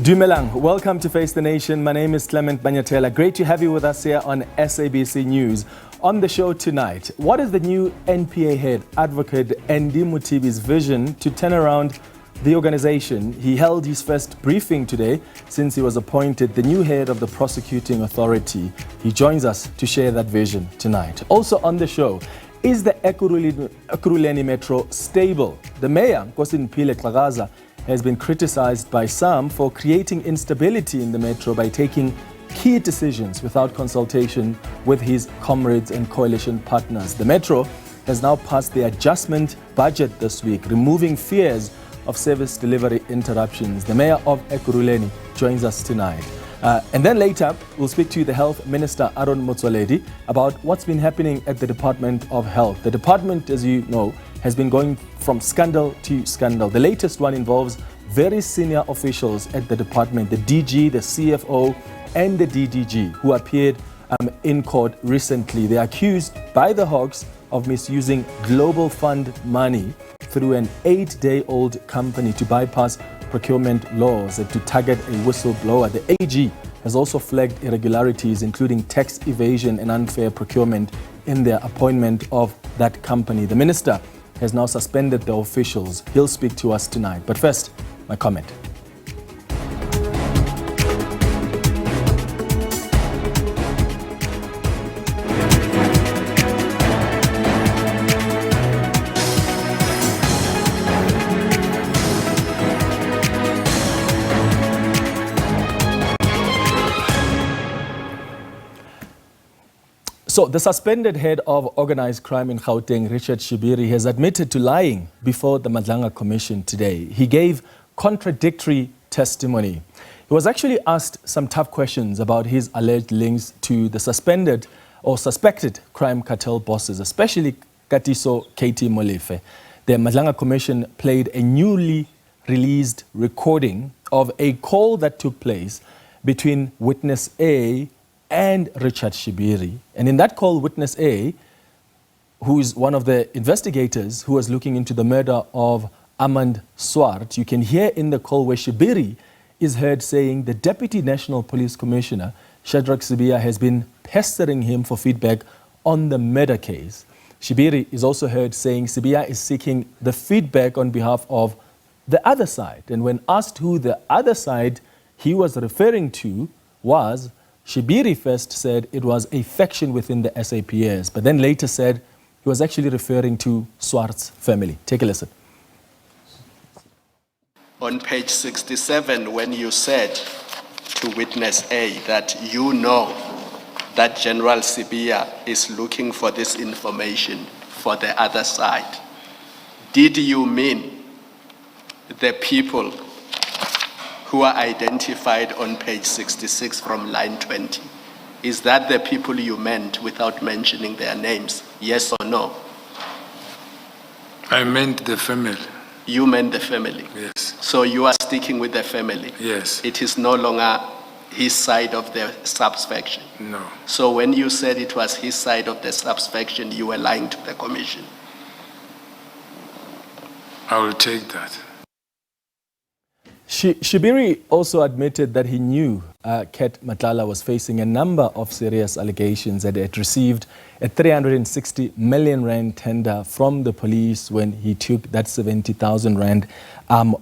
Dumelang, welcome to Face the Nation. My name is Clement Banyatela. Great to have you with us here on SABC News. On the show tonight, what is the new NPA head, Advocate Adv Mothibi's vision to turn around the organization? He held his first briefing today since he was appointed the new head of the prosecuting authority. He joins us to share that vision tonight. Also on the show, is the Ekurhuleni Metro stable? The mayor, Nkosindiphile, Xhakaza, has been criticized by some for creating instability in the metro by taking key decisions without consultation with his comrades and coalition partners. The metro has now passed the adjustment budget this week, removing fears of service delivery interruptions. The mayor of Ekurhuleni joins us tonight. And then later, we'll speak to the Health Minister, Adv Motsoaledi, about what's been happening at the Department of Health. The department, as you know, has been going from scandal to scandal. The latest one involves very senior officials at the department, the DG, the CFO, and the DDG, who appeared in court recently. They are accused by the Hawks of misusing global fund money through an 8-day-old company to bypass procurement laws and to target a whistleblower. The AG has also flagged irregularities, including tax evasion and unfair procurement in their appointment of that company. The minister has now suspended the officials. He'll speak to us tonight. But first, my comment. So the suspended head of organized crime in Gauteng, Richard Shibiri, has admitted to lying before the Madlanga Commission today. He gave contradictory testimony. He was actually asked some tough questions about his alleged links to the suspended or suspected crime cartel bosses, especially Katiso Katie Molefe. The Madlanga Commission played a newly released recording of a call that took place between witness A and Richard Shibiri. And in that call, witness A, who is one of the investigators who was looking into the murder of Armand Swart, you can hear in the call where Shibiri is heard saying the Deputy National Police Commissioner, Shadrach Sibiya, has been pestering him for feedback on the murder case. Shibiri is also heard saying Sibiya is seeking the feedback on behalf of the other side. And when asked who the other side he was referring to was, Shibiri first said it was a faction within the SAPS, but then later said he was actually referring to Swart's family. Take a listen. On page 67, when you said to witness A that you know that General Sibiya is looking for this information for the other side, did you mean the people who are identified on page 66 from line 20? Is that the people you meant without mentioning their names? Yes or no? I meant the family. You meant the family? Yes. So you are sticking with the family? Yes. It is no longer his side of the subfaction? No. So when you said it was his side of the subfaction, you were lying to the commission? I will take that. Shibiri also admitted that he knew Ket Matlala was facing a number of serious allegations and had received a 360 million rand tender from the police when he took that 70,000 rand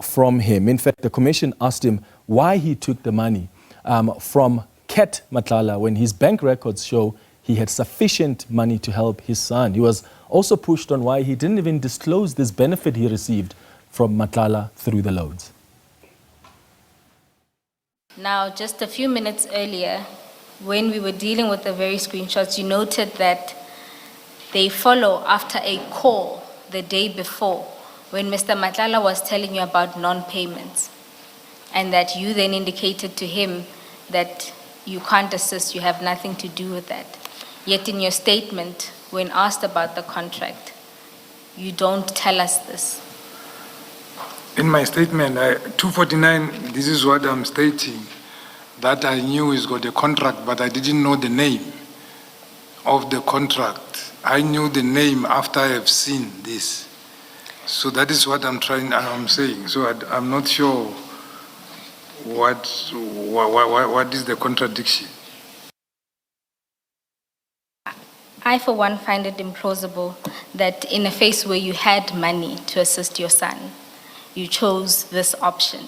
from him. In fact, the commission asked him why he took the money from Ket Matlala when his bank records show he had sufficient money to help his son. He was also pushed on why he didn't even disclose this benefit he received from Matlala through the loans. Now, just a few minutes earlier, when we were dealing with the very screenshots, you noted that they follow after a call the day before when Mr. Matlala was telling you about non-payments, and that you then indicated to him that you can't assist, you have nothing to do with that. Yet in your statement, when asked about the contract, you don't tell us this. In my statement, 249, this is what I'm stating, that I knew he's got a contract, but I didn't know the name of the contract. I knew the name after I have seen this. So that is what I'm saying. So I'm not sure what is the contradiction? I, for one, find it implausible that in a phase where you had money to assist your son, you chose this option.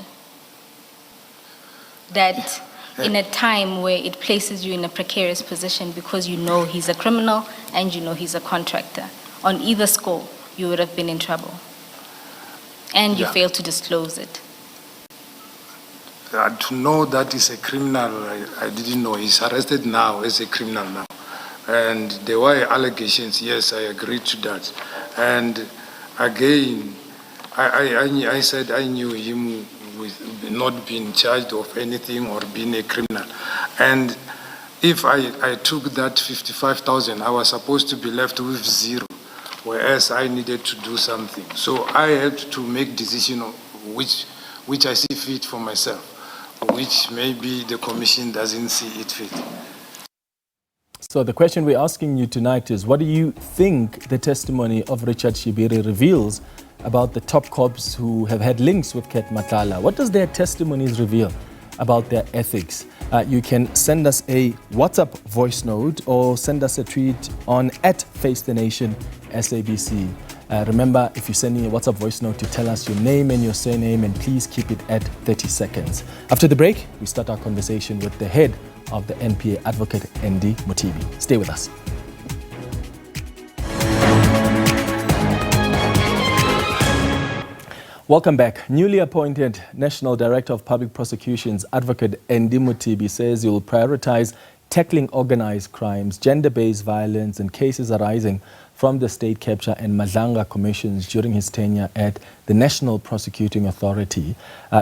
That in a time where it places you in a precarious position because you know he's a criminal and you know he's a contractor. On either score, you would have been in trouble. And you failed to disclose it. To know that he's a criminal, I didn't know. He's arrested now as a criminal now. And there were allegations, yes, I agree to that. And again, I said I knew him with not being charged of anything or being a criminal. And if I took that 55,000, I was supposed to be left with zero, whereas I needed to do something. So I had to make decision of which I see fit for myself, which maybe the commission doesn't see it fit. So the question we're asking you tonight is, what do you think the testimony of Richard Shibiri reveals about the top cops who have had links with Ket Matlala? What does their testimonies reveal about their ethics? You can send us a WhatsApp voice note or send us a tweet on @FaceTheNation SABC. Remember, if you're sending a WhatsApp voice note, to tell us your name and your surname, and please keep it at 30 seconds. After the break, we start our conversation with the head of the NPA, Advocate ND Mothibi. Stay with us. Welcome back. Newly appointed National Director of Public Prosecutions, Advocate ND Mothibi, says he will prioritize tackling organized crimes, gender-based violence, and cases arising from the state capture and Madlanga commissions during his tenure at the National Prosecuting Authority.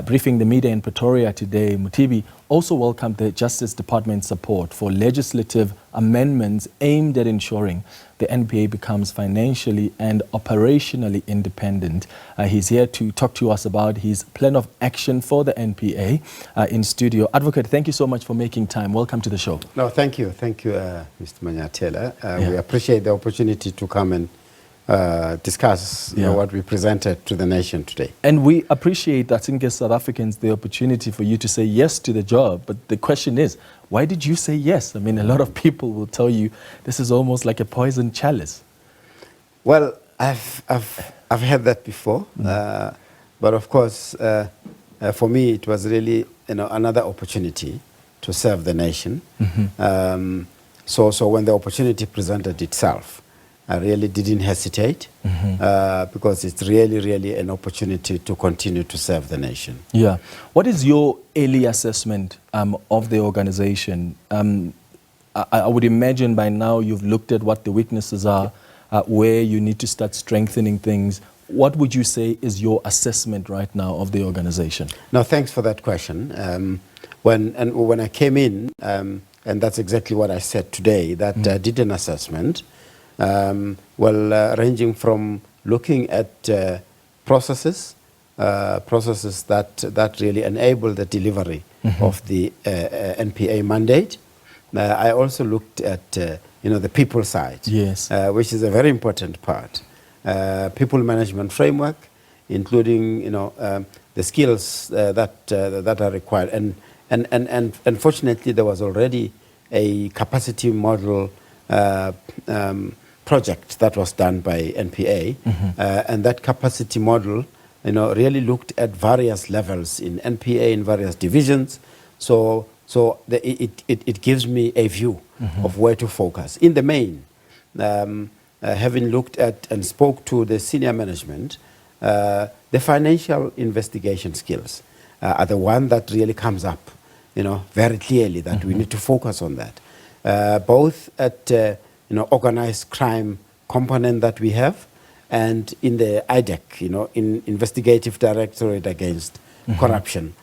Briefing the media in Pretoria today, Mothibi also welcomed the Justice Department's support for legislative amendments aimed at ensuring the NPA becomes financially and operationally independent. He's here to talk to us about his plan of action for the NPA in studio. Advocate, thank you so much for making time. Welcome to the show. No, thank you. Thank you, Mr. Manyatela. We appreciate the opportunity to come and discuss what we presented to the nation today. And we appreciate, I think, as South Africans, the opportunity for you to say yes to the job. But the question is, why did you say yes? I mean, a lot of people will tell you this is almost like a poison chalice. Well, I've had that before. But of course, for me, it was really another opportunity to serve the nation. So when the opportunity presented itself, I really didn't hesitate because it's really an opportunity to continue to serve the nation. Yeah. What is your early assessment of the organization? I would imagine by now you've looked at what the weaknesses are, where you need to start strengthening things. What would you say is your assessment right now of the organization? No, thanks for that question. When I came in, and that's exactly what I said today, that I did an assessment. Ranging from looking at processes that really enable the delivery of the NPA mandate. I also looked at the people side, yes, which is a very important part. People management framework, including the skills that are required, and unfortunately there was already a capacity model project that was done by NPA, and that capacity model, really looked at various levels in NPA in various divisions. So it gives me a view of where to focus. In the main, having looked at and spoke to the senior management, the financial investigation skills are the one that really comes up, very clearly that we need to focus on that, both at organized crime component that we have, and in the IDEC, in Investigative Directorate Against Corruption.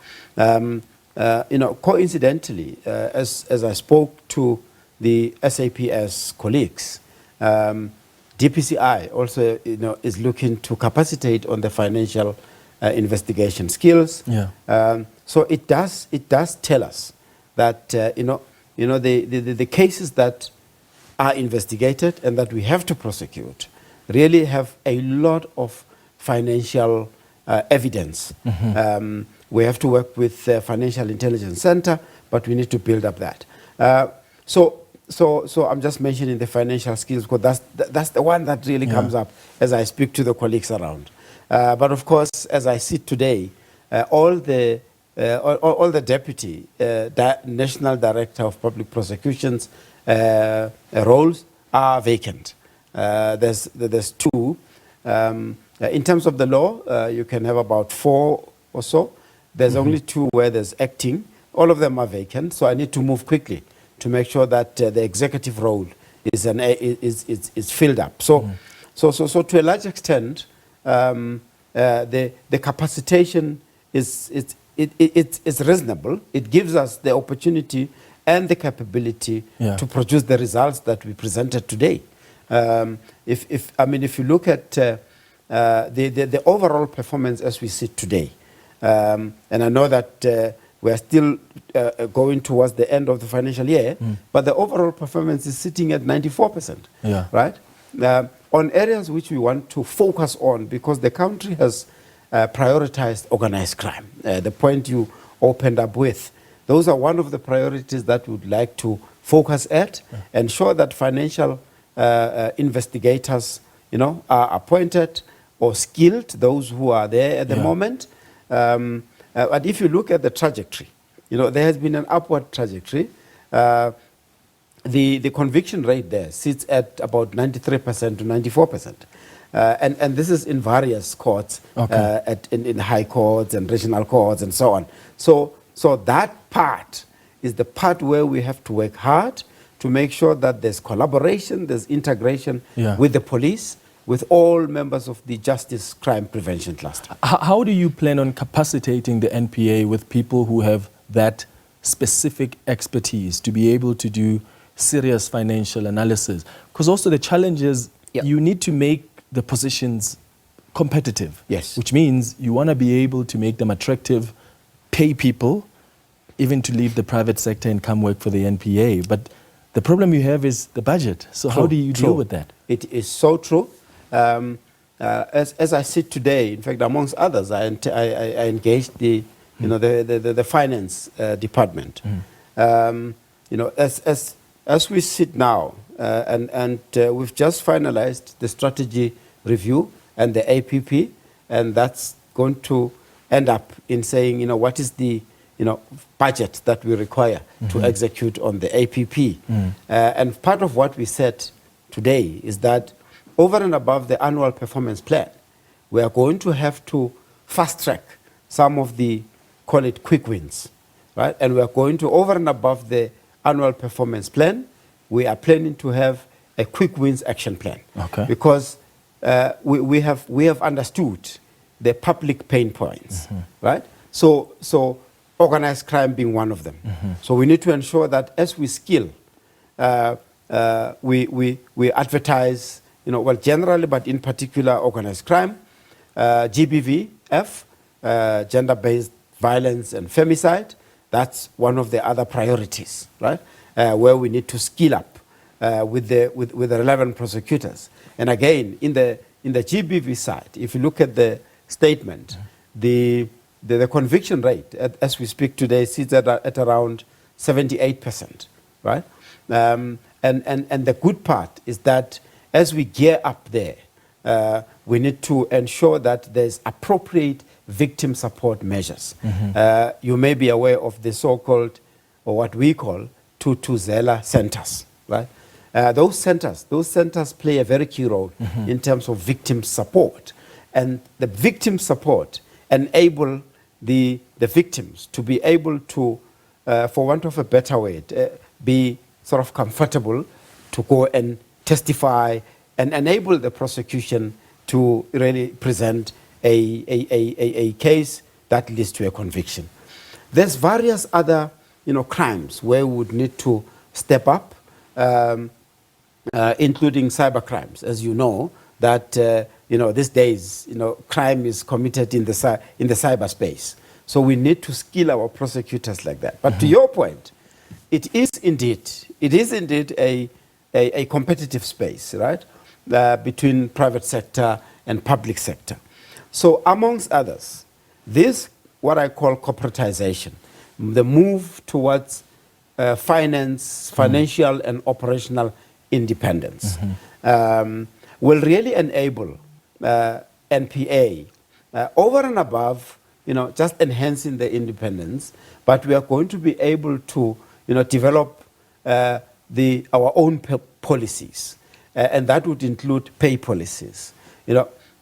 Coincidentally, as I spoke to the SAPS colleagues, DPCI also, is looking to capacitate on the financial investigation skills. Yeah. So it does tell us that the cases that are investigated and that we have to prosecute really have a lot of financial evidence. We have to work with the Financial Intelligence Center, but we need to build up that. So I'm just mentioning the financial skills because that's the one that really comes up as I speak to the colleagues around. But of course, as I see today, all the deputy national director of public prosecutions roles are vacant. There's two. In terms of the law, you can have about 4 or so. There's only 2 where there's acting. All of them are vacant, so I need to move quickly to make sure that the executive role is filled up. So to a large extent, the capacitation is reasonable. It gives us the opportunity and the capability to produce the results that we presented today. If you look at the overall performance as we see today, and I know that we are still going towards the end of the financial year, but the overall performance is sitting at 94%, right? On areas which we want to focus on, because the country has prioritized organized crime, the point you opened up with, those are one of the priorities that we would like to focus at, ensure that financial investigators, are appointed or skilled, those who are there at the moment. But if you look at the trajectory, there has been an upward trajectory. The conviction rate there sits at about 93% to 94%. And this is in various courts, in high courts and regional courts and so on. So that part is the part where we have to work hard to make sure that there's collaboration, there's integration with the police, with all members of the Justice Crime Prevention Cluster. How do you plan on capacitating the NPA with people who have that specific expertise to be able to do serious financial analysis? Because also the challenge is you need to make the positions competitive. Yes. Which means you want to be able to make them attractive, pay people, even to leave the private sector and come work for the NPA. But the problem you have is the budget. So how do you deal with that? It is so true. As I sit today, in fact, amongst others, I engaged the finance department. As we sit now, and we've just finalized the strategy review and the APP, and that's going to end up in saying, what is the budget that we require to execute on the APP. And part of what we said today is that over and above the annual performance plan, we are going to have to fast track some of the, call it quick wins, right? And we are going to, over and above the annual performance plan, we are planning to have a quick wins action plan. Because we have understood the public pain points, right? So organized crime being one of them. So we need to ensure that as we skill, we advertise, generally, but in particular organized crime, GBVF, gender-based violence and femicide. That's one of the other priorities, right? Where we need to skill up with the relevant prosecutors. And again, in the GBV side, if you look at the statement, the conviction rate, as we speak today, sits at around 78%, right? And the good part is that as we gear up there, we need to ensure that there's appropriate victim support measures. You may be aware of the so-called, or what we call, Tutuzela centers, right? Those centers play a very key role in terms of victim support. And the victim support enable the victims to be able to, for want of a better word, be sort of comfortable to go and testify and enable the prosecution to really present a case that leads to a conviction. There's various other crimes where we would need to step up, including cyber crimes. As you know, that these days crime is committed in the cyberspace. So we need to skill our prosecutors like that. But to your point, it is indeed a competitive space, right, between private sector and public sector. So amongst others, this, what I call corporatization, the move towards financial and operational independence, will really enable NPA over and above, just enhancing the independence, but we are going to be able to, develop our own policies, and that would include pay policies.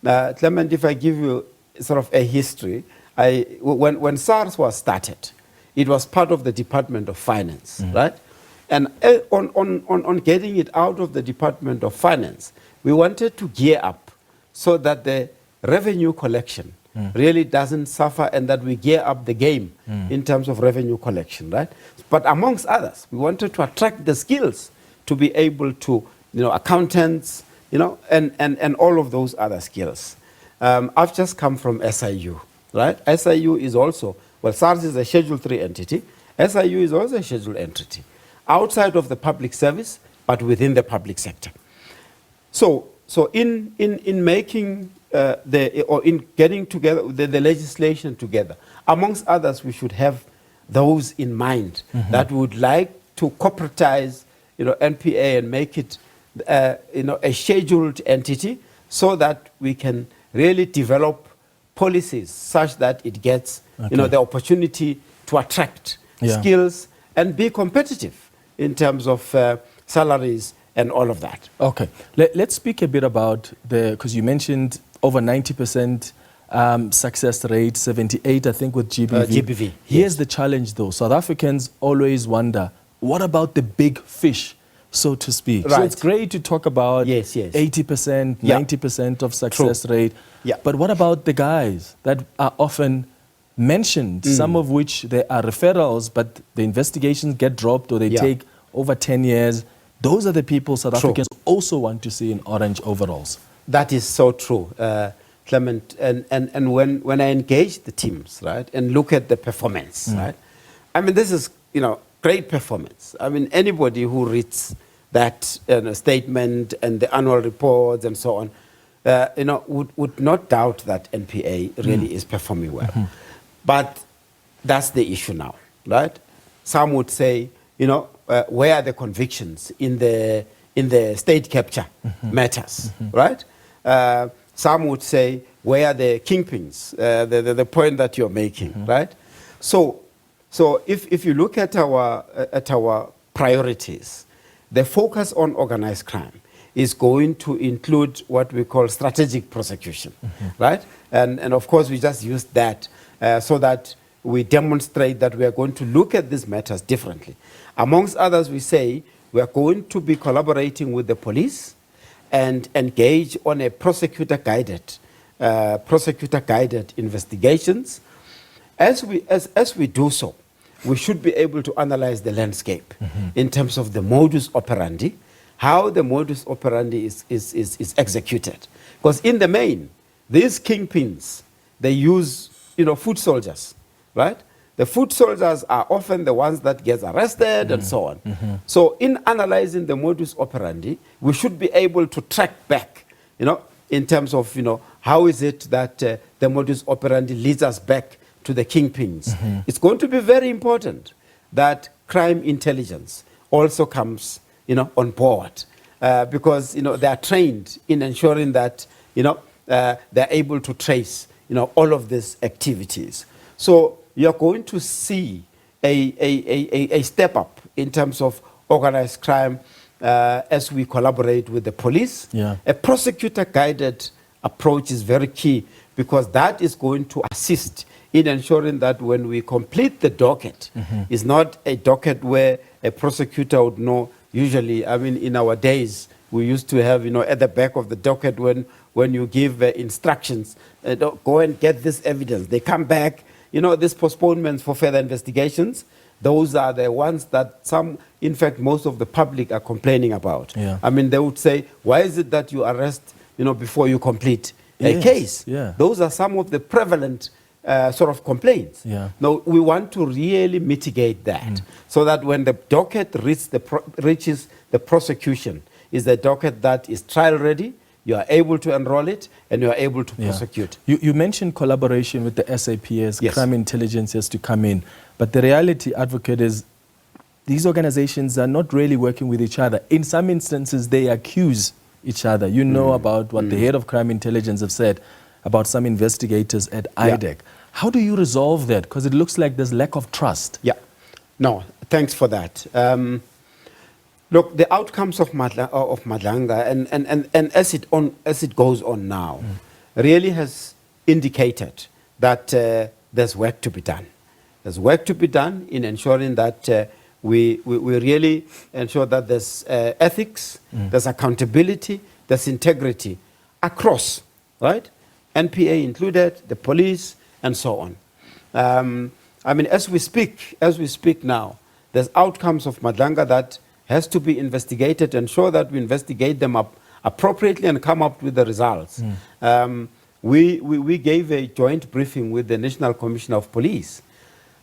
Clement, if I give you sort of a history, when SARS was started, it was part of the Department of Finance, right? And on getting it out of the Department of Finance, we wanted to gear up so that the revenue collection really doesn't suffer, and that we gear up the game in terms of revenue collection, right? But amongst others, we wanted to attract the skills to be able to, accountants, and all of those other skills. I've just come from SIU, right? SIU is also, well, SARS is a Schedule 3 entity. SIU is also a scheduled entity, outside of the public service, but within the public sector. So in making in getting together the legislation together, amongst others, we should have those in mind that would like to corporatize, NPA and make it, a scheduled entity, so that we can really develop policies such that it gets, the opportunity to attract skills and be competitive in terms of salaries and all of that. Okay, let's speak a bit about because you mentioned over 90% success rate, 78 I think with GBV. Here's the challenge though. South Africans always wonder, what about the big fish, so to speak? Right. So it's great to talk about 80%, 90% of success rate. Yeah. But what about the guys that are often mentioned, some of which there are referrals, but the investigations get dropped or they take over 10 years? Those are the people South Africans also want to see in orange overalls. That is so true, Clement. And when I engage the teams, right, and look at the performance, right, I mean, this is, great performance. I mean, anybody who reads that statement and the annual reports and so on, would not doubt that NPA really is performing well. But that's the issue now, right? Some would say, where are the convictions in the state capture matters, right? Some would say, where are the kingpins, the point that you're making, right? So if you look at our priorities, the focus on organized crime is going to include what we call strategic prosecution, right? And of course, we just used that so that we demonstrate that we are going to look at these matters differently. Amongst others, we say we are going to be collaborating with the police and engage on a prosecutor-guided investigations. As we do so, we should be able to analyze the landscape in terms of the modus operandi, how the modus operandi is executed. Because in the main, these kingpins, they use, foot soldiers, right? The foot soldiers are often the ones that get arrested and so on. So in analyzing the modus operandi, we should be able to track back, in terms of, how is it that the modus operandi leads us back to the kingpins. It's going to be very important that crime intelligence also comes, on board, because, they are trained in ensuring that, they're able to trace, all of these activities. So you're going to see a step up in terms of organized crime as we collaborate with the police. A prosecutor-guided approach is very key, because that is going to assist in ensuring that when we complete the docket, it's not a docket where a prosecutor would know. Usually, I mean, in our days, we used to have, at the back of the docket when you give instructions, go and get this evidence. They come back, these postponements for further investigations, those are the ones that in fact, most of the public are complaining about. I mean, they would say, why is it that you arrest, before you complete a case? Those are some of the prevalent sort of complaints. Now, we want to really mitigate that so that when the docket reaches the prosecution, is a docket that is trial ready, you are able to enroll it, and you are able to Yeah. prosecute. You mentioned collaboration with the SAPS, Yes. crime intelligence has to come in. But the reality, Advocate, is these organizations are not really working with each other. In some instances, they accuse each other. You know about what the head of crime intelligence have said about some investigators at IDEC. How do you resolve that? Because it looks like there's lack of trust. Yeah. No, thanks for that. Look, the outcomes of Madlanga and as it goes on now, really has indicated that there's work to be done. There's work to be done in ensuring that we really ensure that there's ethics, there's accountability, there's integrity across, right? NPA included, the police, and so on. I mean, as we speak now, there's outcomes of Madlanga that has to be investigated, ensure that we investigate them up appropriately and come up with the results. We gave a joint briefing with the National Commissioner of Police.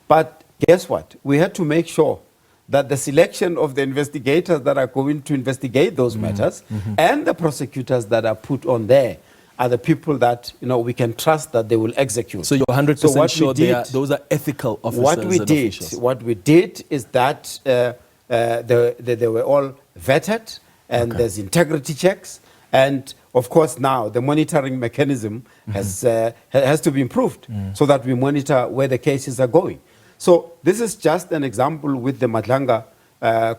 But guess what? We had to make sure that the selection of the investigators that are going to investigate those matters and the prosecutors that are put on there are the people that we can trust that they will execute. So you're 100% sure those are ethical officers and officials? What we did is that they were all vetted, and there's integrity checks, and of course now the monitoring mechanism has to be improved so that we monitor where the cases are going. So this is just an example with the Madlanga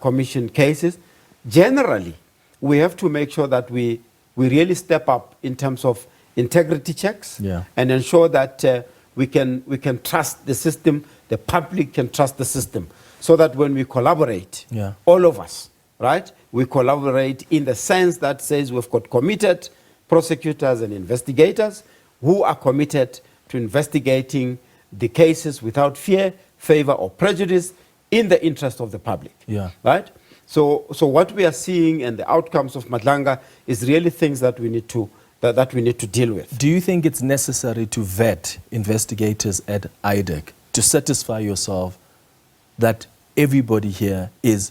Commission cases. Generally, we have to make sure that we really step up in terms of integrity checks and ensure that we can trust the system, the public can trust the system, so that when we collaborate, all of us, right, we collaborate in the sense that says we've got committed prosecutors and investigators who are committed to investigating the cases without fear, favor, or prejudice in the interest of the public. Right? So what we are seeing and the outcomes of Madlanga is really things that we need to deal with. Do you think it's necessary to vet investigators at IDEC to satisfy yourself that everybody here is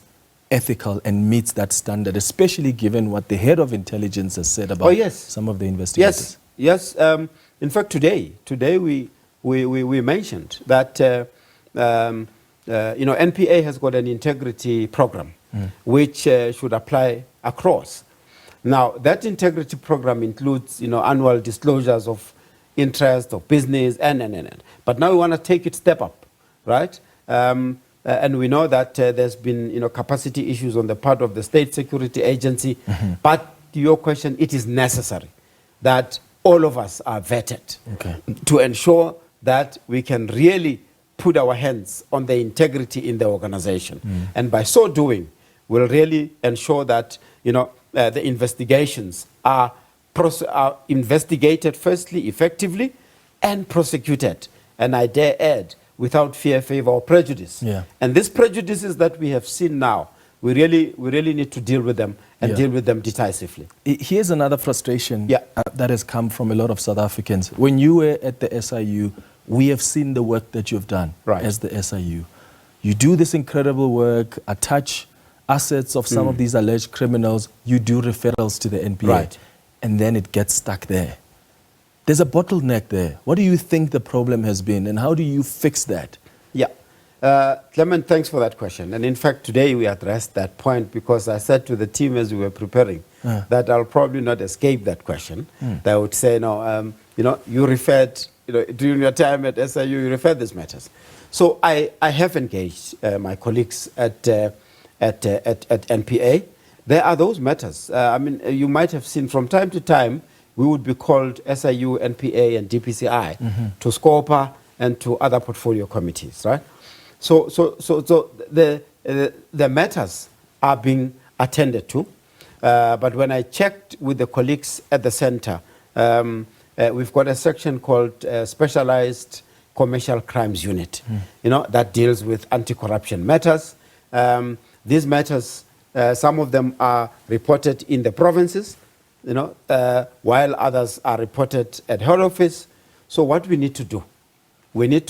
ethical and meets that standard, especially given what the head of intelligence has said about some of the investigators? Yes. In fact, today we mentioned that NPA has got an integrity program which should apply across. Now, that integrity program includes annual disclosures of interest, of business, and. But now we want to take it step up, right? And we know that there's been capacity issues on the part of the State Security Agency. But to your question, it is necessary that all of us are vetted to ensure that we can really put our hands on the integrity in the organization. And by so doing, we'll really ensure that the investigations are investigated firstly, effectively, and prosecuted. And I dare add, without fear, favor, or prejudice. And these prejudices that we have seen now, we really need to deal with them and deal with them decisively. Here's another frustration that has come from a lot of South Africans. When you were at the SIU, we have seen the work that you've done as the SIU. You do this incredible work, attach assets of some of these alleged criminals, you do referrals to the NPA, and then it gets stuck there. There's a bottleneck there. What do you think the problem has been, and how do you fix that? Clement, thanks for that question. And in fact, today we addressed that point because I said to the team as we were preparing that I'll probably not escape that question. They would say, no, you referred, during your time at SIU, you referred these matters. So I have engaged my colleagues at NPA. There are those matters. You might have seen from time to time, we would be called SIU, NPA, and DPCI to SCOPA and to other portfolio committees, right? So the matters are being attended to. But when I checked with the colleagues at the center, we've got a section called Specialized Commercial Crimes Unit, that deals with anti-corruption matters. These matters, some of them are reported in the provinces, while others are reported at head office. So what we need to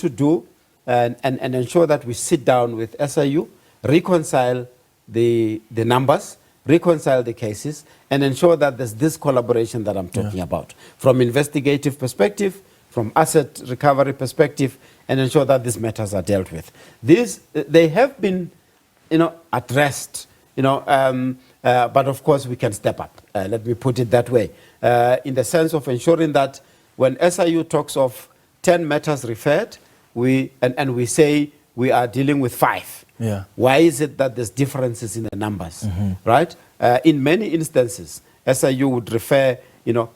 do, and ensure that we sit down with SIU, reconcile the numbers, reconcile the cases, and ensure that there's this collaboration that I'm talking about, from investigative perspective, from asset recovery perspective, and ensure that these matters are dealt with. They have been, addressed, but of course we can step up. Let me put it that way, in the sense of ensuring that when SIU talks of 10 matters referred, we say we are dealing with 5. Yeah. Why is it that there's differences in the numbers, right? In many instances, SIU would refer,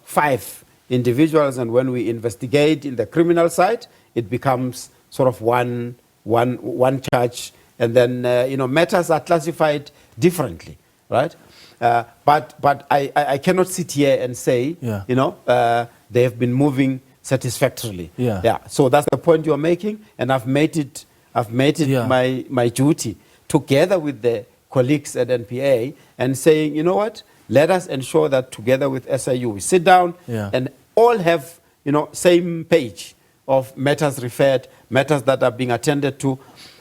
5 individuals, and when we investigate in the criminal side, it becomes sort of one charge, and then matters are classified differently, right? But I cannot sit here and say, they have been moving satisfactorily. Yeah. So that's the point you're making, and I've made it my duty, together with the colleagues at NPA, and saying, you know what, let us ensure that together with SIU we sit down and all have same page of matters referred, matters that are being attended to.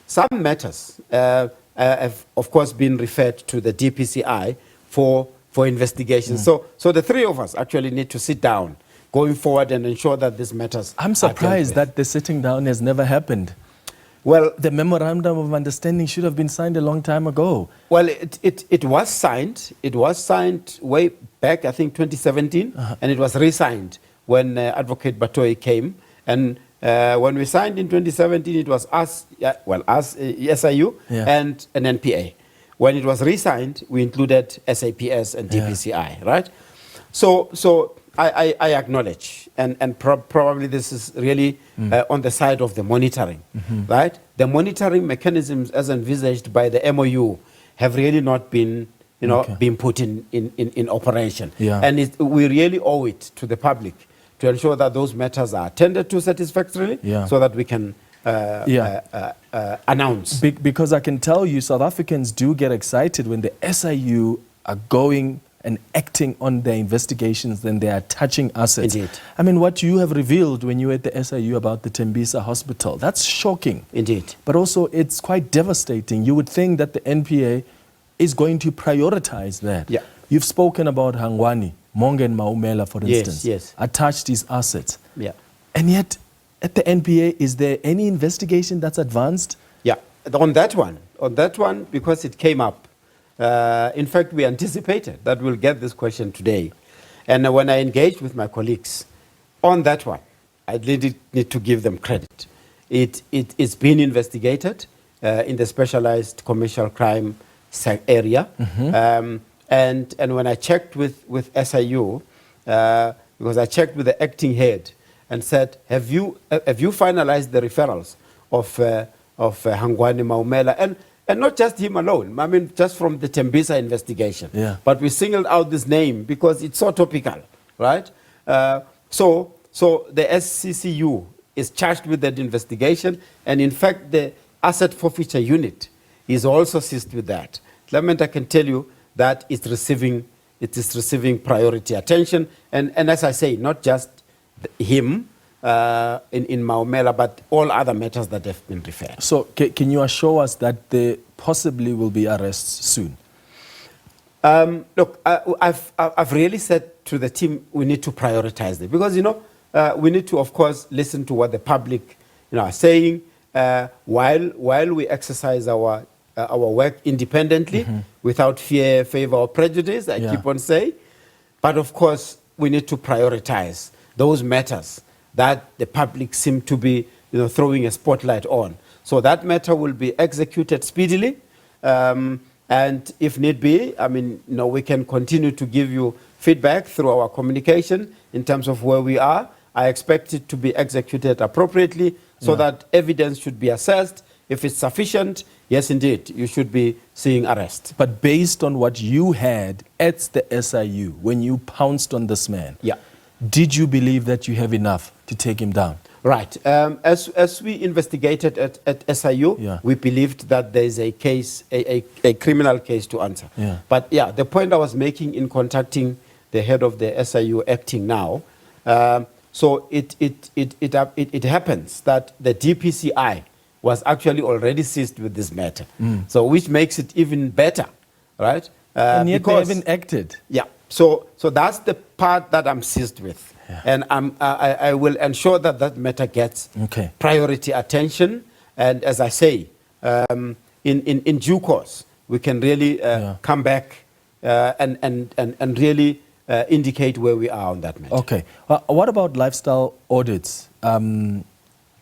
Some matters have of course been referred to the DPCI for investigation. So the 3 of us actually need to sit down going forward and ensure that these matters I'm surprised that the sitting down has never happened. Well, the memorandum of understanding should have been signed a long time ago. Well, it was signed. It was signed way back, I think 2017, and it was re-signed when Advocate Batoi came. And when we signed in 2017, it was us, SIU and an NPA. When it was re-signed, we included SAPS and DPCI, right? So I acknowledge, and probably this is really on the side of the monitoring, right? The monitoring mechanisms as envisaged by the MOU have really not been, been put in operation. And we really owe it to the public to ensure that those matters are attended to satisfactorily so that we can announce. Because I can tell you, South Africans do get excited when the SIU are going and acting on their investigations, then they are touching assets. Indeed. I mean, what you have revealed when you were at the SIU about the Tembisa hospital, that's shocking. Indeed. But also, it's quite devastating. You would think that the NPA is going to prioritize that. Yeah. You've spoken about Hangwani, Mongen Maumela, for instance. Yes. Attached his assets. Yeah. And yet, at the NPA, is there any investigation that's advanced? Yeah. On that one, because it came up, in fact, we anticipated that we'll get this question today. And when I engaged with my colleagues on that one, I need to give them credit. It's been investigated in the specialized commercial crime area. And when I checked with SIU, because I checked with the acting head and said, have you finalized the referrals of Hangwani Maumela? And not just him alone, I mean, just from the Tembisa investigation. Yeah. But we singled out this name because it's so topical, right? So the SCCU is charged with that investigation, and in fact, the asset forfeiture unit is also assisted with that. Clement, I can tell you that it is receiving priority attention, and as I say, not just him, in Maumela, but all other matters that have been referred. So can you assure us that there possibly will be arrests soon? Look, I've really said to the team, we need to prioritize it because, we need to, of course, listen to what the public, are saying while we exercise our work independently without fear, favor, or prejudice, I keep on saying. But, of course, we need to prioritize those matters that the public seem to be throwing a spotlight on. So that matter will be executed speedily. And if need be, I mean, we can continue to give you feedback through our communication in terms of where we are. I expect it to be executed appropriately so that evidence should be assessed. If it's sufficient, yes, indeed, you should be seeing arrest. But based on what you had at the SIU, when you pounced on this man, did you believe that you have enough to take him down? Right. As we investigated at SIU, we believed that there is a case, a criminal case to answer. But the point I was making in contacting the head of the SIU acting now, so it happens that the DPCI was actually already seized with this matter. So which makes it even better, right? And yet they haven't acted. Yeah. So that's the part that I'm seized with. Yeah. And I will ensure that that matter gets priority attention. And as I say, in due course, we can really come back and really indicate where we are on that matter. Okay. What about lifestyle audits?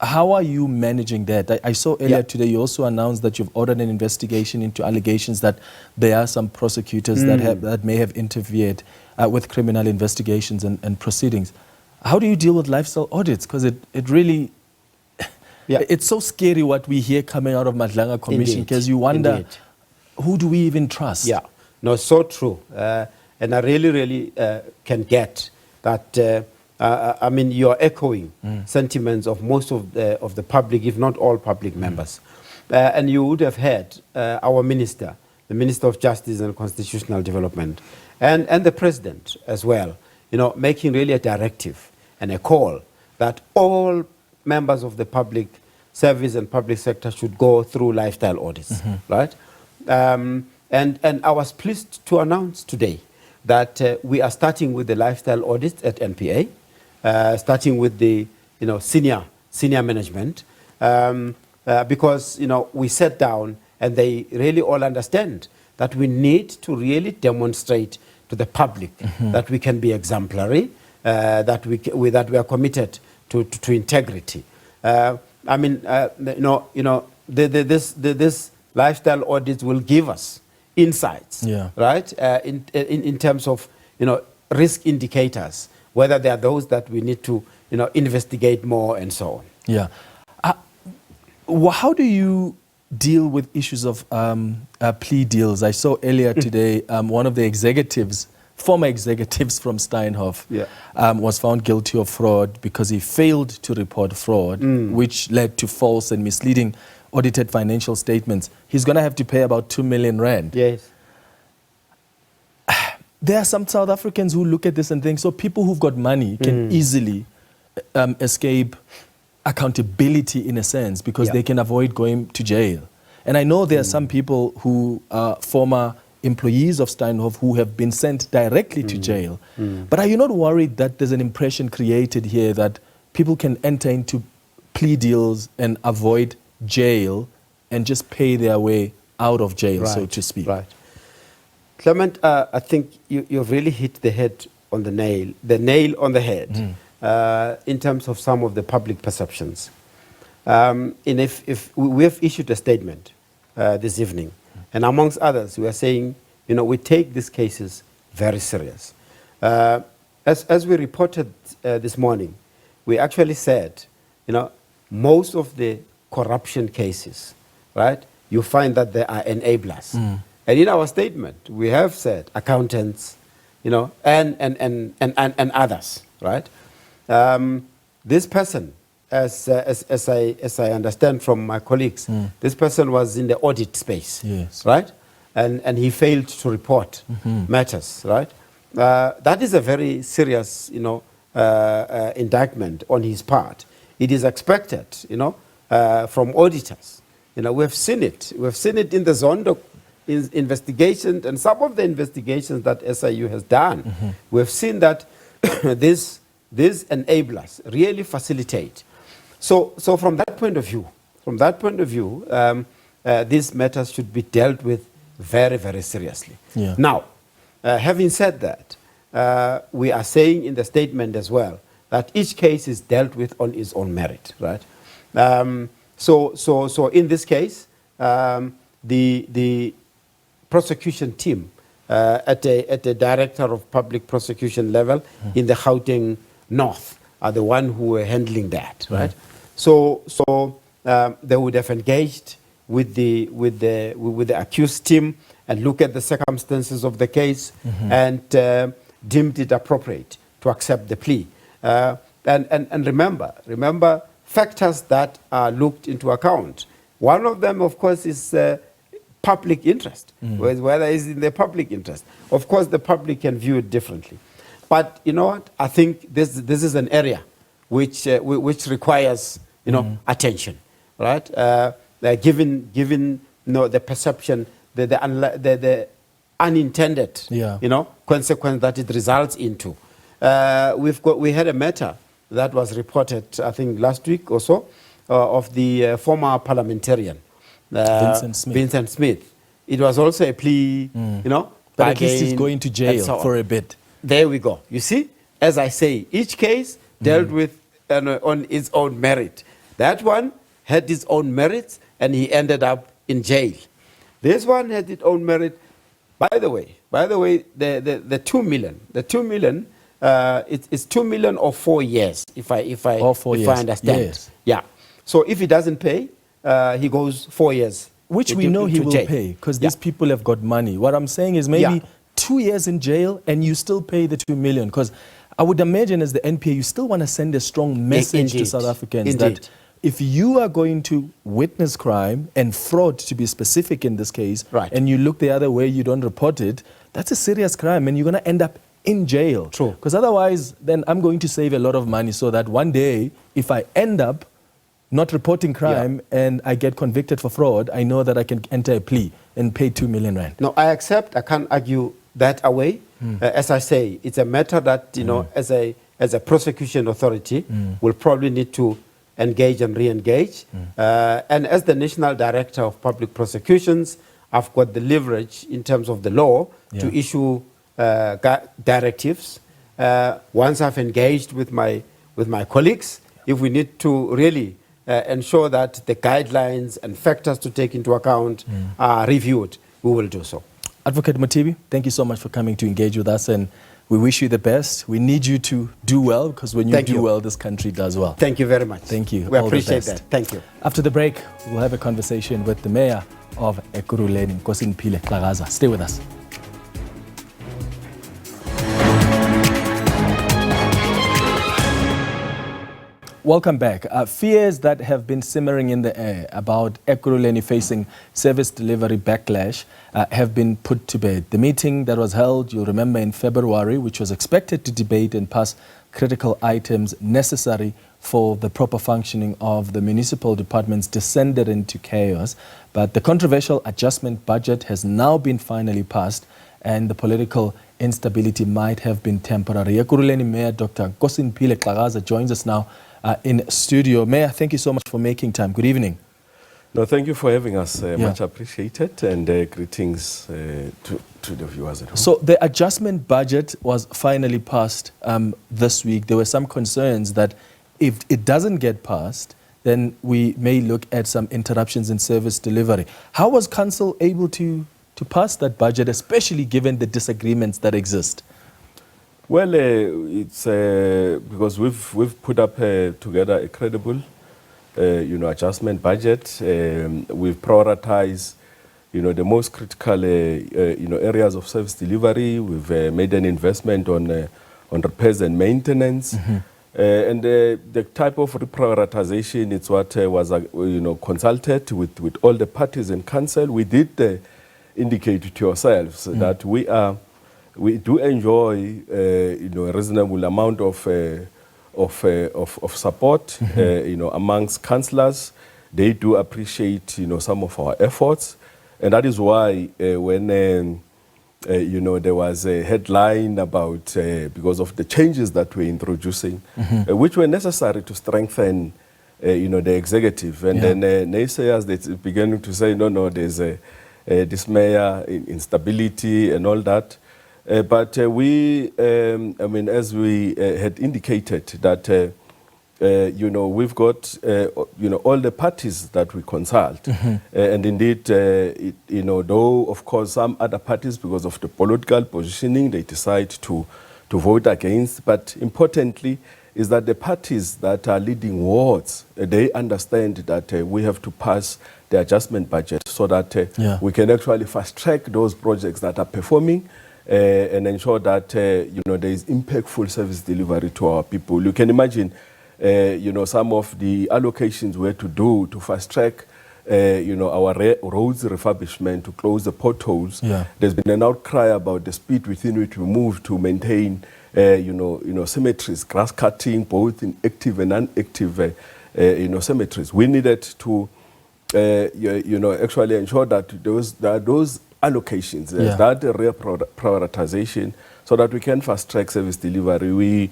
How are you managing that? I saw earlier today you also announced that you've ordered an investigation into allegations that there are some prosecutors that may have interfered with criminal investigations and proceedings. How do you deal with lifestyle audits? Because it really, it's so scary what we hear coming out of Madlanga Commission, because you wonder, who do we even trust? Yeah, no, so true. And I really can get that. I mean, you're echoing sentiments of most of the public, if not all public members. And you would have heard our minister, the Minister of Justice and Constitutional Development, and the President as well, making really a directive and a call that all members of the public service and public sector should go through lifestyle audits, right? And I was pleased to announce today that we are starting with the lifestyle audits at NPA. Starting with the senior management, because we sat down and they really all understand that we need to really demonstrate to the public that we can be exemplary, that we are committed to integrity. I mean, this lifestyle audits will give us insights, right? In terms of risk indicators, whether there are those that we need to, investigate more and so on. Yeah. How do you deal with issues of plea deals? I saw earlier today one of the executives, former executives from Steinhoff, was found guilty of fraud because he failed to report fraud, which led to false and misleading audited financial statements. He's going to have to pay about 2 million rand. Yes. There are some South Africans who look at this and think, so people who've got money can easily escape accountability in a sense because they can avoid going to jail. And I know there are some people who are former employees of Steinhoff who have been sent directly to jail. But are you not worried that there's an impression created here that people can enter into plea deals and avoid jail and just pay their way out of jail, so to speak? Right. Clement, I think you've really hit the nail on the head in terms of some of the public perceptions. And if we have issued a statement this evening, and amongst others, we are saying, we take these cases very serious. As we reported this morning, we actually said, most of the corruption cases, right, you find that there are enablers. And in our statement, we have said accountants, and others, right? This person, as I understand from my colleagues, this person was in the audit space, right? And he failed to report matters, right? That is a very serious, indictment on his part. It is expected, from auditors. We have seen it. We have seen it in the Zondo investigation and some of the investigations that SIU has done. We have seen that these enablers really facilitate. So from that point of view, these matters should be dealt with very, very seriously. Now, having said that, we are saying in the statement as well that each case is dealt with on its own merit, right? So in this case, the prosecution team at the director of public prosecution level in the Gauteng North are the one who were handling that, right? So they would have engaged with the accused team and look at the circumstances of the case and deemed it appropriate to accept the plea. And remember factors that are looked into account. One of them, of course, is public interest, whether it's in the public interest. Of course, the public can view it differently. But you know what? I think this is an area which requires attention, right? Given the perception, the unintended, Yeah. consequence that it results into. We had a matter that was reported, I think, last week or so, of the former parliamentarian, Vincent Smith. It was also a plea, But at least he's going to jail for a bit. There we go. You see, as I say, each case dealt with on its own merit. That one had its own merits, and he ended up in jail. This one had its own merit. By the way, the 2 million, it's 2 million or 4 years, if I understand. Yes. Yeah. So if he doesn't pay, he goes 4 years. Which we know he will pay, because these people have got money. What I'm saying is maybe 2 years in jail and you still pay the 2 million. Because I would imagine as the NPA, you still want to send a strong message to South Africans that if you are going to witness crime and fraud, to be specific in this case, and you look the other way, you don't report it, that's a serious crime and you're going to end up in jail. True. Because otherwise, then I'm going to save a lot of money so that one day, if I end up not reporting crime and I get convicted for fraud, I know that I can enter a plea and pay 2 million rand. No, I accept. I can't argue that away. As I say, it's a matter that, as a prosecution authority, will probably need to engage and re-engage. And as the National Director of Public Prosecutions, I've got the leverage in terms of the law to issue directives. Once I've engaged with my colleagues, if we need to really ensure that the guidelines and factors to take into account are reviewed, we will do so. Advocate Mothibi, thank you so much for coming to engage with us, and we wish you the best. We need you to do well, because when you do well, this country does well. Thank you very much. Thank you. We appreciate that. Thank you. After the break, we'll have a conversation with the mayor of Ekurhuleni, Nkosindiphile Xhakaza. Stay with us. Welcome back. Fears that have been simmering in the air about Ekurhuleni facing service delivery backlash have been put to bed. The meeting that was held, you'll remember, in February, which was expected to debate and pass critical items necessary for the proper functioning of the municipal departments, descended into chaos. But the controversial adjustment budget has now been finally passed, and the political instability might have been temporary. Ekurhuleni Mayor Dr. Nkosindiphile Xhakaza joins us now in studio. Mayor, thank you so much for making time. Good evening. No, thank you for having us. Much appreciated, and greetings to the viewers at home. So the adjustment budget was finally passed this week. There were some concerns that if it doesn't get passed, then we may look at some interruptions in service delivery. How was Council able to pass that budget, especially given the disagreements that exist? Well, it's because we've put up together a credible, adjustment budget. We've prioritized, the most critical, areas of service delivery. We've made an investment on repairs and maintenance, and the type of reprioritization. It's what was consulted with all the parties in council. We did indicate to yourselves that we do enjoy, a reasonable amount of support, amongst councillors. They do appreciate, some of our efforts, and that is why when there was a headline about because of the changes that we're introducing, which were necessary to strengthen, the executive, and then naysayers they began to say, no, there's a dismay, instability, and all that. But we, as we had indicated that, we've got, all the parties that we consult. And indeed, though, of course, some other parties, because of the political positioning, they decide to vote against. But importantly, is that the parties that are leading wards, they understand that we have to pass the adjustment budget so that we can actually fast-track those projects that are performing, and ensure that there is impactful service delivery to our people. You can imagine, some of the allocations we had to do to fast track, our roads refurbishment, to close the potholes. There's been an outcry about the speed within which we move to maintain, cemeteries, grass cutting, both in active and inactive, cemeteries. We needed to, actually ensure that those allocations. Yeah. That prioritization, so that we can fast track service delivery.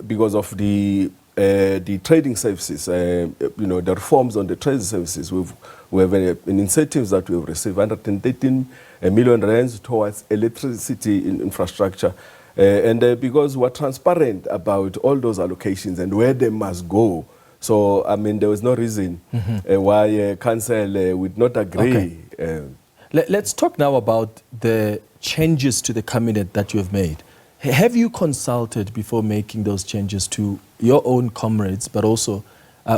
Because of the trading services, the reforms on the trading services, we have an incentives that we have received, 113 million rands towards electricity infrastructure. Because we're transparent about all those allocations and where they must go. So, I mean, there was no reason why council would not agree. Okay. Let's talk now about the changes to the cabinet that you have made. Have you consulted before making those changes to your own comrades, but also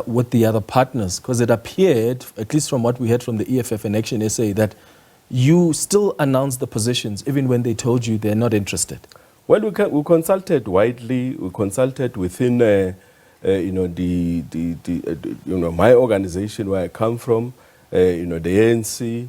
with the other partners? Because it appeared, at least from what we heard from the EFF and Action SA, that you still announced the positions even when they told you they're not interested. Well, we consulted widely. We consulted within, my organization where I come from, the ANC.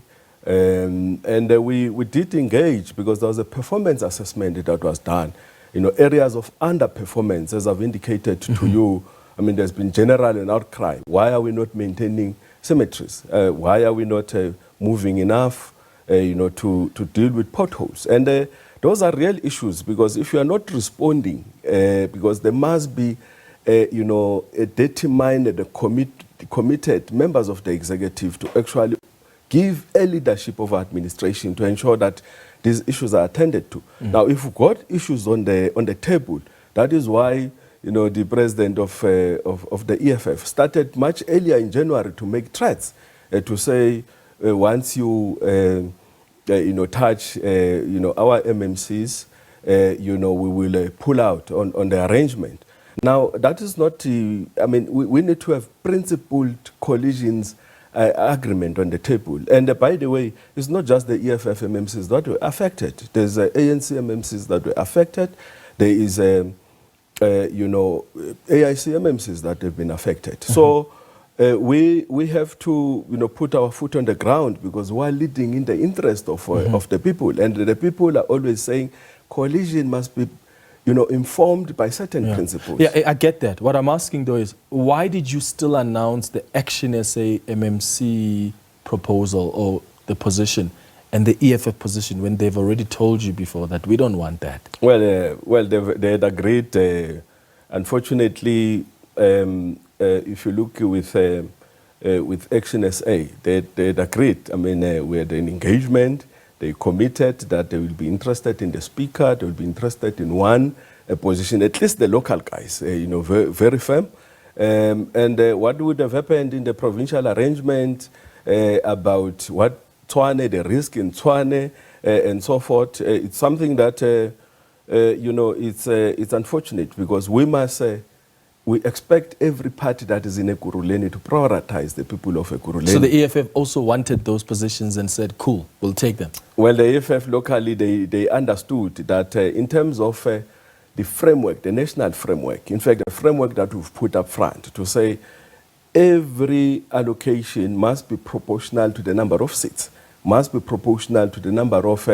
We did engage because there was a performance assessment that was done. Areas of underperformance, as I've indicated to you. I mean, there's been general an outcry. Why are we not maintaining cemeteries? Why are we not moving enough, to deal with potholes? And those are real issues, because if you are not responding, because there must be, a determined, committed members of the executive to actually give a leadership of administration to ensure that these issues are attended to. Now, if we've got issues on the table, that is why the president of the EFF started much earlier in January to make threats to say once you touch our MMCs, we will pull out on the arrangement. Now, that is not. We need to have principled collisions agreement on the table. And by the way, it's not just the EFF MMCs that were affected. There's ANC MMCs that were affected. There is AIC MMCs that have been affected. So we have to put our foot on the ground, because we're leading in the interest of the people. And the people are always saying coalition must be informed by certain principles. Yeah, I get that. What I'm asking though is, why did you still announce the Action SA MMC proposal or the position and the EFF position when they've already told you before that we don't want that? Well, they had agreed. Unfortunately, if you look with Action SA, they had agreed. I mean, we had an engagement. They committed that they will be interested in the speaker. They will be interested in one position, at least the local guys, very, very firm. And what would have happened in the provincial arrangement about what Tshwane, the risk in Tshwane, and so forth, it's something that, it's unfortunate, because we expect every party that is in Ekurhuleni to prioritize the people of Ekurhuleni. So the EFF also wanted those positions and said, cool, we'll take them. Well, the EFF locally, they understood that in terms of the framework, the national framework, in fact, the framework that we've put up front to say every allocation must be proportional to the number of seats, must be proportional to the number of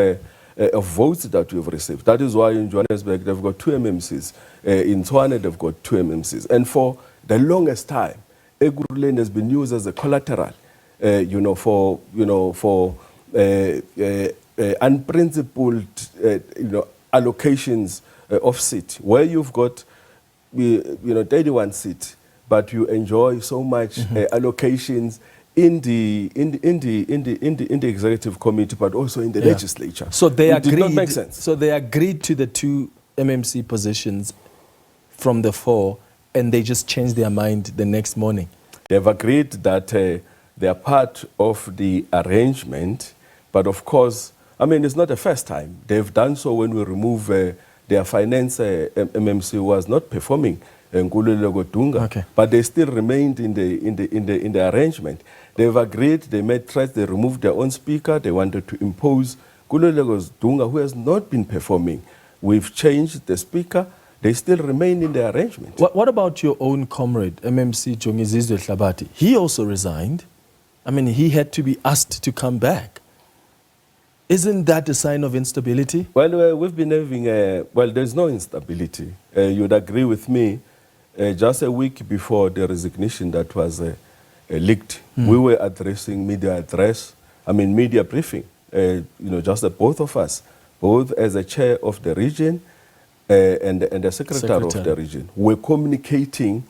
votes that we've received. That is why in Johannesburg, they've got 2 MMCs. In Tshwane, they've got 2 MMCs. And for the longest time, Ekurhuleni has been used as a collateral, for unprincipled, allocations of seat, where you've got, 31 seats, but you enjoy so much allocations in the executive committee, but also in the legislature. So they agreed. Did not make sense. So they agreed to the 2 MMC positions from the 4, and they just changed their mind the next morning. They've agreed that they are part of the arrangement, but of course, I mean, it's not the first time. They've done so when we remove their finance MMC was not performing. Okay. But they still remained in the arrangement. They've agreed, they made threats, they removed their own speaker, they wanted to impose Kululeko Dunga, who has not been performing. We've changed the speaker, they still remain in the arrangement. What about your own comrade, MMC Jongizizwe Hlabati? He also resigned. I mean, he had to be asked to come back. Isn't that a sign of instability? Well, we've been having, there's no instability. You'd agree with me. Just a week before the resignation that was leaked, we were addressing media briefing just the both of us, both as a chair of the region and the secretary of the region, we're communicating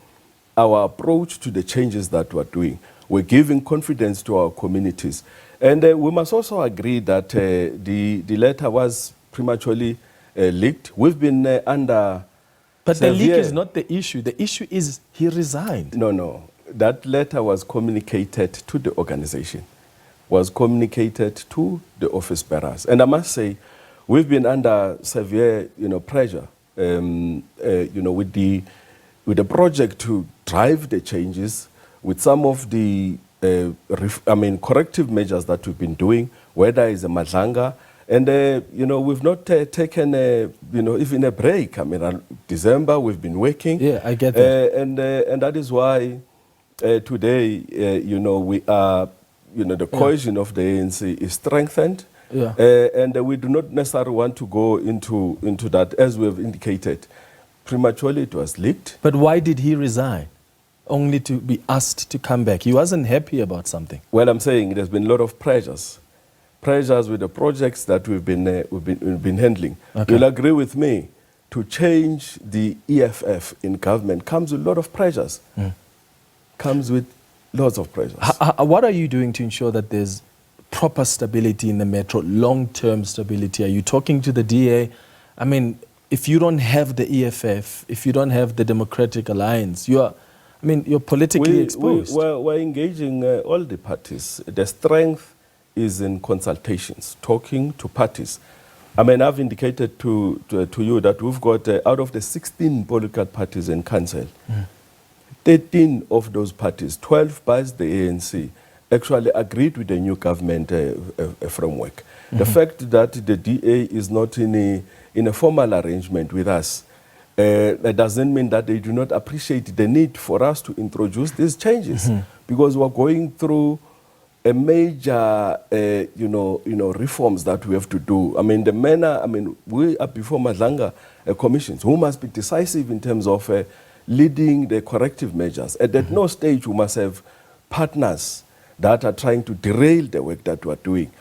our approach to the changes that we're doing. We're giving confidence to our communities. And we must also agree that the letter was prematurely leaked. We've been under But the leak is not the issue. The issue is he resigned. No. That letter was communicated to the organization, was communicated to the office bearers. And I must say, we've been under severe, pressure, with the project to drive the changes, with some of the, corrective measures that we've been doing, whether it's a Madlanga, and, we've not taken, even a break. December, we've been working. Yeah, I get that. And that is why today, we are, the cohesion of the ANC is strengthened. Yeah. And we do not necessarily want to go into that, as we have indicated. Prematurely, it was leaked. But why did he resign? Only to be asked to come back. He wasn't happy about something. Well, I'm saying there's been a lot of pressures with the projects that we've been handling. Okay. You'll agree with me, to change the EFF in government comes with a lot of pressures. Comes with lots of pressures. What are you doing to ensure that there's proper stability in the metro, long-term stability? Are you talking to the DA? If you don't have the EFF, if you don't have the Democratic Alliance, you're politically exposed. We're engaging all the parties. The strength is in consultations, talking to parties. I've indicated to you that we've got, out of the 16 political parties in council, 13 of those parties, 12 by the ANC, actually agreed with the new government framework. The fact that the DA is not in a formal arrangement with us, that doesn't mean that they do not appreciate the need for us to introduce these changes, because we're going through a major, reforms that we have to do. The manner, we are before Madlanga commissions, who must be decisive in terms of leading the corrective measures. At no stage we must have partners that are trying to derail the work that we are doing.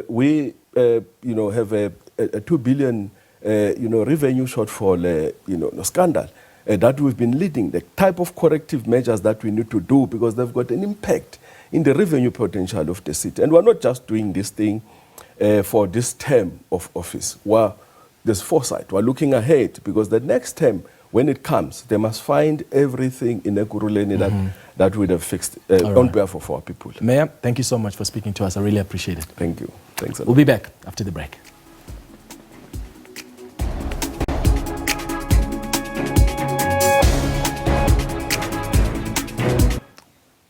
We, have a 2 billion, revenue shortfall, scandal that we've been leading. The type of corrective measures that we need to do, because they've got an impact in the revenue potential of the city. And we're not just doing this thing for this term of office. There's foresight. We're looking ahead, because the next term, when it comes, they must find everything in Ekurhuleni that would have fixed on behalf of our people. Mayor, thank you so much for speaking to us. I really appreciate it. Thank you. Thanks a lot. We'll be back after the break.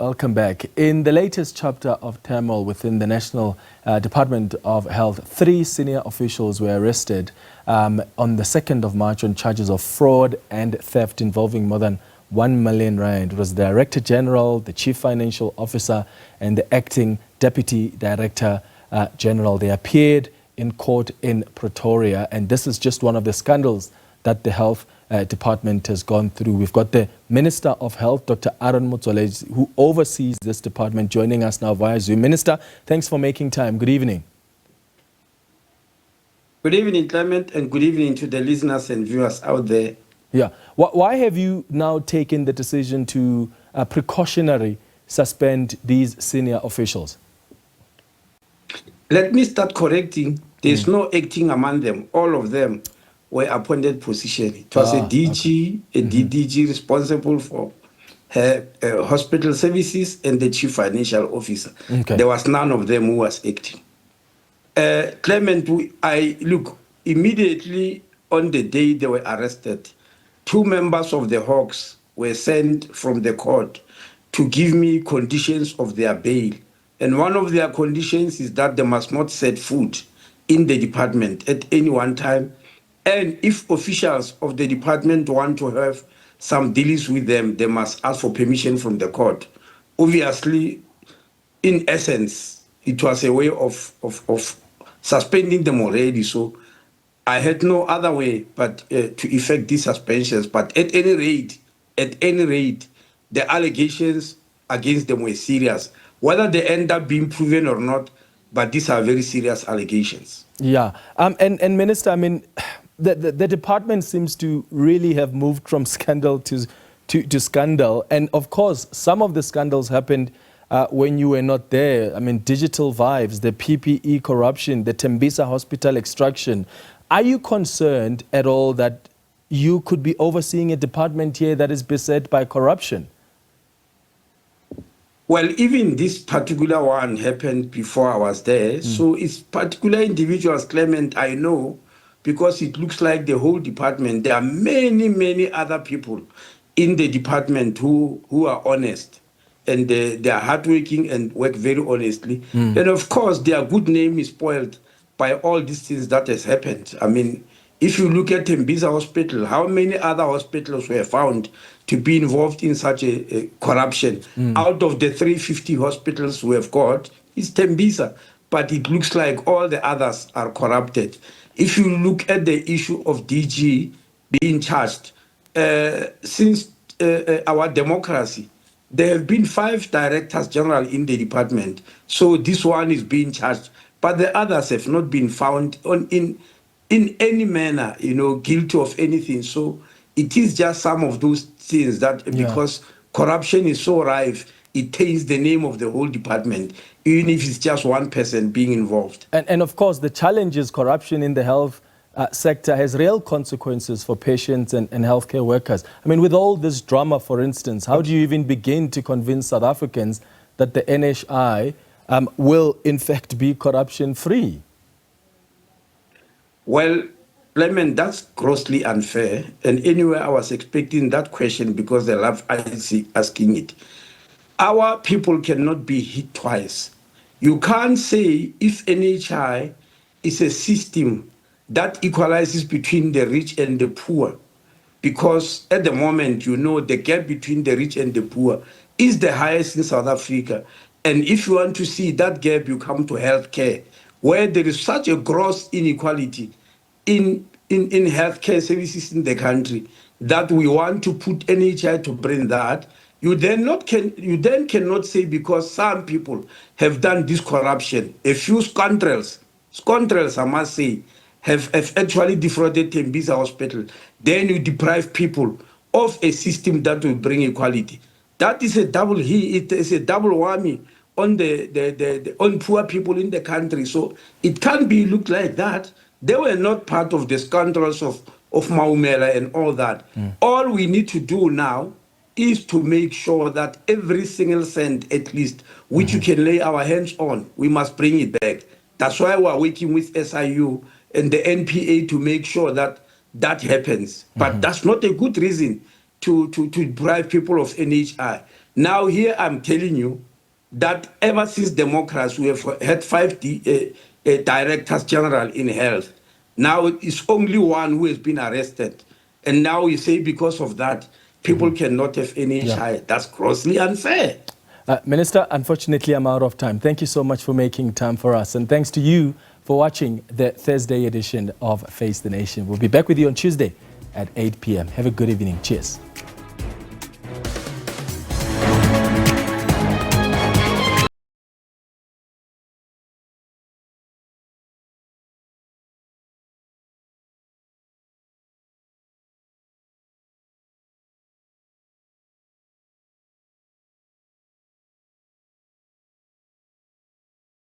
Welcome back. In the latest chapter of turmoil within the National Department of Health, 3 senior officials were arrested on the 2nd of March on charges of fraud and theft involving more than 1 million rand. It was the Director General, the Chief Financial Officer, and the Acting Deputy Director General. They appeared in court in Pretoria, and this is just one of the scandals that the Health Department has gone through. We've got the Minister of Health, Dr. Motsoaledi, who oversees this department, joining us now via Zoom. Minister, thanks for making time. Good evening. Good evening, Clement, and good evening to the listeners and viewers out there. Yeah. Why have you now taken the decision to precautionary suspend these senior officials? Let me start correcting. There's no acting among them. All of them were appointed position. It was a DG, a DDG responsible for hospital services, and the Chief Financial Officer. Okay. There was none of them who was acting. Clement, look, immediately on the day they were arrested, 2 members of the Hawks were sent from the court to give me conditions of their bail. And one of their conditions is that they must not set foot in the department at any one time. And if officials of the department want to have some dealings with them, they must ask for permission from the court. Obviously, in essence, it was a way of suspending them already. So I had no other way but to effect these suspensions. But at any rate, the allegations against them were serious. Whether they end up being proven or not, but these are very serious allegations. Yeah. And Minister, I mean, the department seems to really have moved from scandal to scandal. And of course, some of the scandals happened when you were not there. I mean, digital vibes, the PPE corruption, the Tembisa hospital extraction. Are you concerned at all that you could be overseeing a department here that is beset by corruption? Well, even this particular one happened before I was there. So it's particular individuals, Clement, I know, because it looks like the whole department. There are many, many other people in the department who are honest. And they are hardworking and work very honestly. And of course, their good name is spoiled by all these things that has happened. I mean, if you look at Tembisa Hospital, how many other hospitals were found to be involved in such a corruption? Out of the 350 hospitals we have got, it's Tembisa. But it looks like all the others are corrupted. If you look at the issue of DG being charged, since our democracy, there have been 5 directors general in the department. So this one is being charged, but the others have not been found in any manner, guilty of anything. So it is just some of those things that because corruption is so rife, it taints the name of the whole department, even if it's just one person being involved. And of course, the challenge is corruption in the health sector has real consequences for patients and healthcare workers. I mean, with all this drama, for instance, how do you even begin to convince South Africans that the NHI will, in fact, be corruption-free? Well, Clement, that's grossly unfair. And anyway, I was expecting that question because they love asking it. Our people cannot be hit twice. You can't say if NHI is a system that equalizes between the rich and the poor, because at the moment, the gap between the rich and the poor is the highest in South Africa. And if you want to see that gap, you come to healthcare, where there is such a gross inequality in healthcare services in the country that we want to put NHI to bring that. You then cannot say because some people have done this corruption, a few scoundrels, I must say, have actually defrauded Tembisa Hospital, then you deprive people of a system that will bring equality. That is a double hit. It is a double whammy on on poor people in the country. So it can't be looked like that. They were not part of the scandals of Maumela and all that. All we need to do now is to make sure that every single cent, at least, which you can lay our hands on, we must bring it back. That's why we're working with SIU and the NPA to make sure that that happens. But that's not a good reason to deprive people of NHI. Now here I'm telling you that ever since democracy, we have had 5 directors general in health. Now it's only one who has been arrested. And now we say because of that, people cannot have NHI. That's grossly unfair. Minister, unfortunately, I'm out of time. Thank you so much for making time for us. And thanks to you for watching the Thursday edition of Face the Nation. We'll be back with you on Tuesday at 8 p.m. Have a good evening. Cheers.